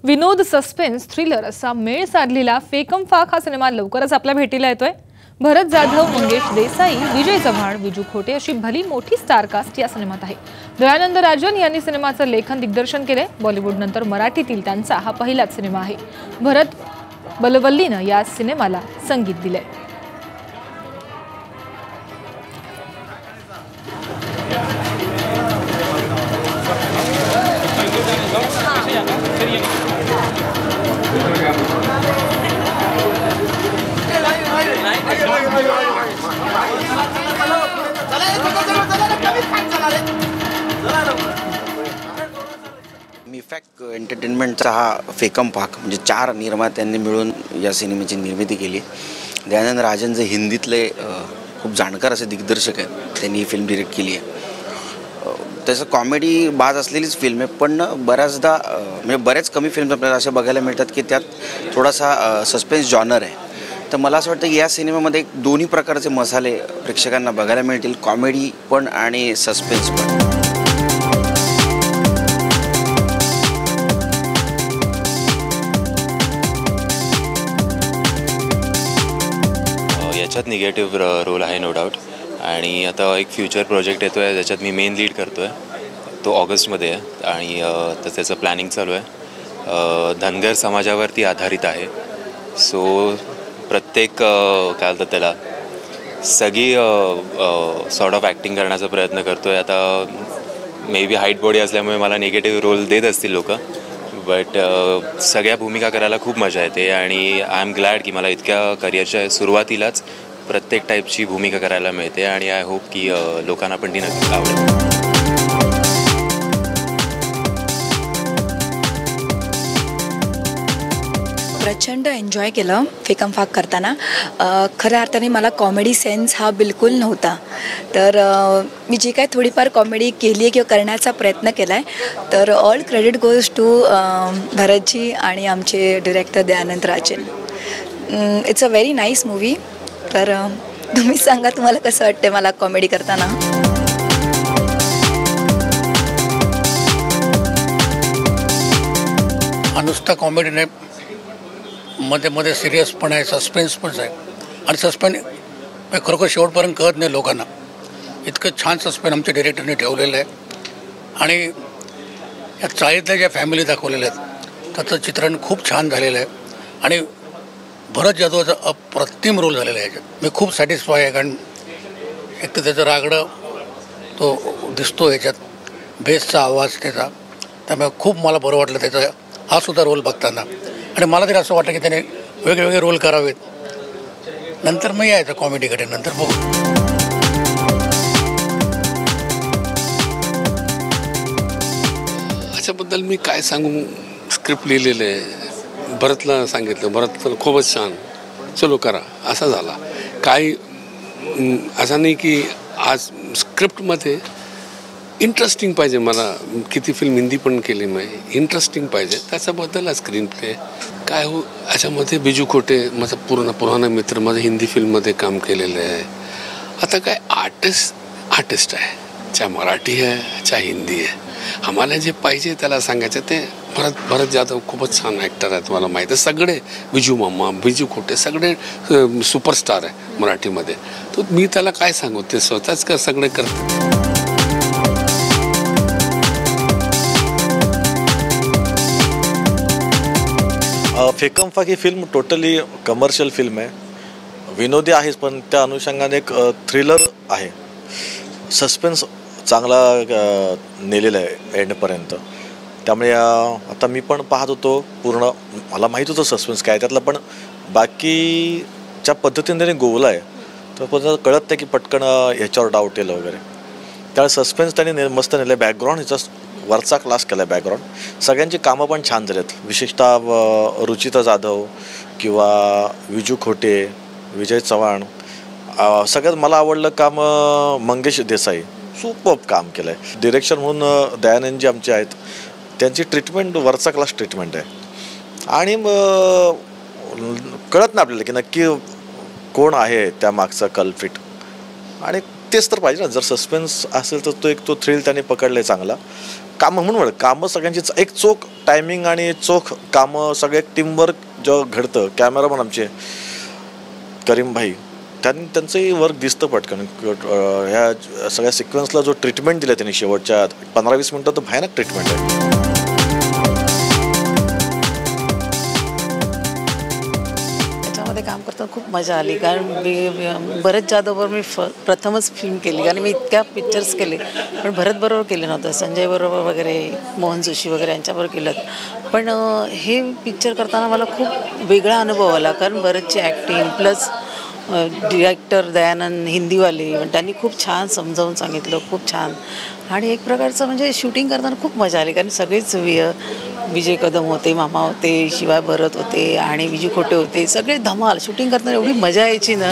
विनोद, suspense, thriller असा मेळ साधलेला फेकम फाक हा सिनेमा लवकरच आपल्या भेटीला येतोय। भरत जाधव, मंगेश देसाई, विजय चव्हाण, विजू खोटे अशी भली मोठी स्टारकास्ट या सिनेमात आहे। दयानंद राजन यांनी सिनेमाचं लेखन दिग्दर्शन केले। बॉलिवूड नंतर मराठीतील त्यांचा हा पहिलाच सिनेमा आहे। भरत बलवल्लीनं या सिनेमाला संगीत दिले। मिफॅक एंटरटेनमेंटचा हा फेकम फाक म्हणजे 4 निर्मात्यांनी मिळून या सिनेमाची निर्मिती केली। दयानंद राजन जे हिंदीतले खूप जाणकार असे दिग्दर्शक आहेत, त्यांनी ही फिल्म डिरेक्ट केली आहे। तसं कॉमेडी बाज असलेलीच फिल्म आहे, पण बऱ्याचदा म्हणजे बरेच कमी फिल्म्स आपल्याला अशा बघायला मिळतात की त्यात थोडासा सस्पेन्स जॉनर आहे। तर मला असं वाटतं की या सिनेमामध्ये दोन्ही प्रकारचे मसाले प्रेक्षकांना बघायला मिळतील, कॉमेडी पण आणि सस्पेन्स पण। याच्यात निगेटिव्ह रोल आहे नो डाऊट, आणि आता एक फ्युचर प्रोजेक्ट येतो आहे ज्याच्यात मी मेन लीड करतो आहे। तो ऑगस्टमध्ये आहे आणि तर त्याचं प्लॅनिंग चालू आहे। धनगर समाजावरती आधारित आहे। सो प्रत्येक काय बोलतात त्याला सगळी सॉर्ट ऑफ ॲक्टिंग करण्याचा प्रयत्न करतो आहे। आता मे बी हाईट बॉडी असल्यामुळे मला निगेटिव्ह रोल देत असतील लोक, बट सगळ्या भूमिका करायला खूप मजा येते आणि आय एम ग्लॅड की मला इतक्या करिअरच्या सुरुवातीलाच प्रत्येक टाईपची भूमिका करायला मिळते आणि आय होप की लोकांना पण ती नक्की आवडेल। प्रचंड एन्जॉय केलं फेकम फाक करताना। खऱ्या अर्थाने मला कॉमेडी सेन्स हा बिलकुल नव्हता, तर मी जी काय थोडीफार कॉमेडी केली आहे किंवा करण्याचा प्रयत्न केला आहे, तर all credit goes to Bharatji आणि आमचे director Dayanand Rajan. It's a very nice movie. तर तुम्ही सांगा तुम्हाला कसं वाटते मला कॉमेडी करताना। नुसता कॉमेडी नाही, मध्ये मध्ये सिरियस पण आहे, सस्पेन्स पण आहे। आणि सस्पेन्स खरोखर शेवटपर्यंत कळत नाही लोकांना, इतकं छान सस्पेन्स आमच्या डिरेक्टरने ठेवलेलं आहे। आणि या चाळीतल्या ज्या फॅमिली दाखवलेल्या आहेत त्याचं चित्रण खूप छान झालेलं आहे आणि भरत जाधवचा अप्रतिम रोल झालेला आहे याच्यात। मी खूप सॅटिस्फाय आहे, कारण एक तर त्याचं रागडं तो दिसतो याच्यात, बेसचा आवाज त्याचा, त्यामुळे खूप मला बरं वाटलं त्याचा हा सुद्धा रोल बघताना। आणि मला तरी असं वाटतं की त्याने वेगवेगळे रोल करावेत, नंतर मग यायचं कॉमेडीकडे, नंतर बघू। याच्याबद्दल मी काय सांगू, स्क्रिप्ट लिहिलेलं आहे, भरतला सांगितलं, भरत खूपच छान, चलो करा, असा झाला। काही असं नाही की आज स्क्रिप्टमध्ये इंटरेस्टिंग पाहिजे। मला किती फिल्म हिंदी पण केली मी, इंटरेस्टिंग पाहिजे त्याच्याबद्दल स्क्रीन प्ले काय हो। याच्यामध्ये विजू खोटे माझा पुराणा मित्र, माझं हिंदी फिल्ममध्ये काम केलेलं आहे। आता काय आर्टिस्ट आहे, चाहे मराठी आहे चाहे हिंदी आहे, आम्हाला जे पाहिजे त्याला सांगायचं ते। भरत जाधव खूपच छान ॲक्टर आहे, तुम्हाला माहीत आहे, सगळे विजू मामा, विजू खोटे सगळे सुपरस्टार आहे मराठीमध्ये। तर मी त्याला काय सांगू, ते स्वतःच सगळे करतात। फेकम फाक ही फिल्म टोटली कमर्शियल फिल्म आहे, विनोदी आहेच, पण त्या अनुषंगाने एक थ्रिलर आहे, सस्पेन्स चांगला नेलेला आहे एंडपर्यंत। त्यामुळे आता मी पण पाहत होतो पूर्ण, मला माहीत होतं सस्पेन्स काय त्यातलं, पण बाकीच्या पद्धतीने त्याने गोवला आहे तर पण कळत नाही की पटकन ह्याच्यावर डाऊट येलं वगैरे। त्यावेळेस सस्पेन्स त्याने मस्त नेलं आहे, बॅकग्राऊंड ह्याचा वरचा क्लास केला आहे बॅकग्राऊंड। सगळ्यांची कामं पण छान झालेत, विशेषतः रुचिता जाधव किंवा विजू खोटे, विजय चव्हाण, सगळ्यात मला आवडलं काम मंगेश देसाई, सुपर काम केलं आहे। डिरेक्शन म्हणून दयानंदजी आमचे आहेत, त्यांची ट्रीटमेंट वरचा क्लास ट्रीटमेंट आहे। आणि कळत नाही आपल्याला की नक्की कोण आहे त्या मागचा कल्प्रिट, आणि तेच तर पाहिजे ना। जर सस्पेन्स असेल तर तो थ्रिल त्याने पकडला आहे चांगला। कामं म्हणून कामं सगळ्यांची एक चोख टायमिंग आणि चोख कामं सगळे टीमवर्क जेव्हा घडतं. कॅमेरामन आमचे करीम भाई त्यांचंही वर्क दिसतं पटकन. ह्या सगळ्या सिक्वेन्सला जो ट्रीटमेंट दिला त्यांनी शेवटच्या 15-20 मिनटं तर भयानक ट्रीटमेंट आहे. काम करताना खूप मजा आली, कारण भरत जाधववर मी प्रथमच फिल्म केली, कारण मी इतक्या पिक्चर्स केले पण भरत बरोबर केले नव्हतं. संजय बरोबर वगैरे, मोहन जोशी वगैरे यांच्याबरोबर केलं. पण हे पिक्चर करताना मला खूप वेगळा अनुभव आला, कारण भरतची ॲक्टिंग प्लस डिरेक्टर दयानंद हिंदीवाले, त्यांनी खूप छान समजावून सांगितलं, खूप छान. आणि एक प्रकारचं म्हणजे शूटिंग करताना खूप मजा आली, कारण सगळेच विजय कदम होते, मामा होते, शिवाय भरत होते आणि विजू खोटे होते, सगळे धमाल. शूटिंग करताना एवढी मजा यायची ना.